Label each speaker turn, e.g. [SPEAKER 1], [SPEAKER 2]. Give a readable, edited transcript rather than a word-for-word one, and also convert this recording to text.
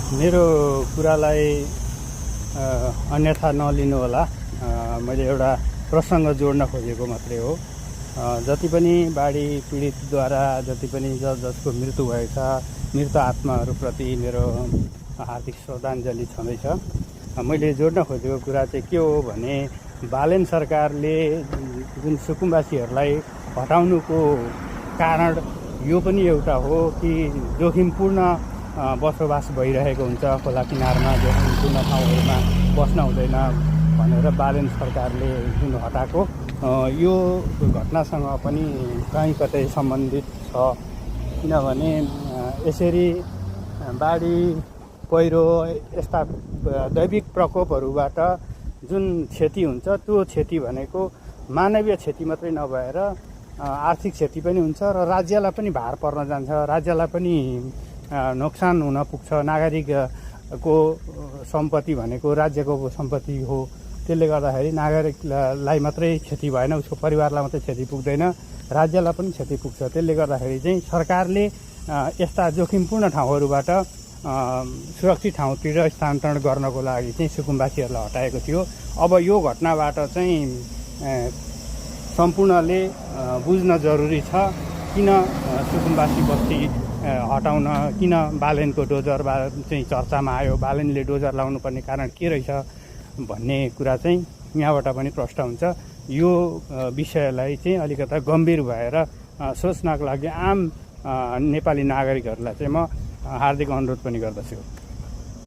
[SPEAKER 1] मेरो कुरालाई अन्यथा नलिनु होला। मैले एउटा प्रसङ्ग जोड्न खोजेको मात्रै हो। जति पनि बाढी पीडितद्वारा जति पनि जसको मृत्यु भएको छ, मृत आत्माहरूप्रति मेरो हार्दिक श्रद्धाञ्जली छँदैछ। मैले जोड्न खोजेको कुरा चाहिँ के हो भने, बालेन सरकारले जुन सुकुम्बासीहरूलाई हटाउनुको कारण यो पनि एउटा हो कि जोखिमपूर्ण बसोबास भइरहेको हुन्छ। खोला किनारमा जोखिमपूर्ण ठाउँहरूमा बस्न हुँदैन भनेर बालेन सरकारले जुन हटाएको, यो घटनासँग पनि कहीँ कतै सम्बन्धित छ। किनभने यसरी बाढी पहिरो यस्ता दैविक प्रकोपहरूबाट जुन क्षति हुन्छ, त्यो क्षति भनेको मानवीय क्षति मात्रै नभएर आर्थिक क्षति पनि हुन्छ र राज्यलाई पनि भार पर्न जान्छ, राज्यलाई पनि नोक्सान हुन पुग्छ। नागरिकको सम्पत्ति भनेको राज्यको सम्पत्ति हो। त्यसले गर्दाखेरि नागरिकलाई मात्रै क्षति भएन, उसको परिवारलाई मात्रै क्षति पुग्दैन, राज्यलाई पनि क्षति पुग्छ। त्यसले गर्दाखेरि चाहिँ सरकारले यस्ता जोखिमपूर्ण ठाउँहरूबाट सुरक्षित ठाउँतिर स्थानान्तरण गर्नको लागि चाहिँ सुकुम्बासीहरूलाई हटाएको थियो। अब यो घटनाबाट चाहिँ सम्पूर्णले बुझ्न जरुरी छ, किन सुकुम्बासी बस्ती हटाउन, किन बालेनको डोजर चाहिँ चर्चामा आयो, बालेनले डोजर लाउनु पर्ने कारण के रहेछ भन्ने कुरा चाहिँ यहाँबाट पनि प्रष्ट हुन्छ। यो विषयलाई चाहिँ अलिकता गम्भीर भएर सोच्नको लागि आम नेपाली नागरिकहरूलाई चाहिँ म हार्दिक अनुरोध पनि गर्दछु।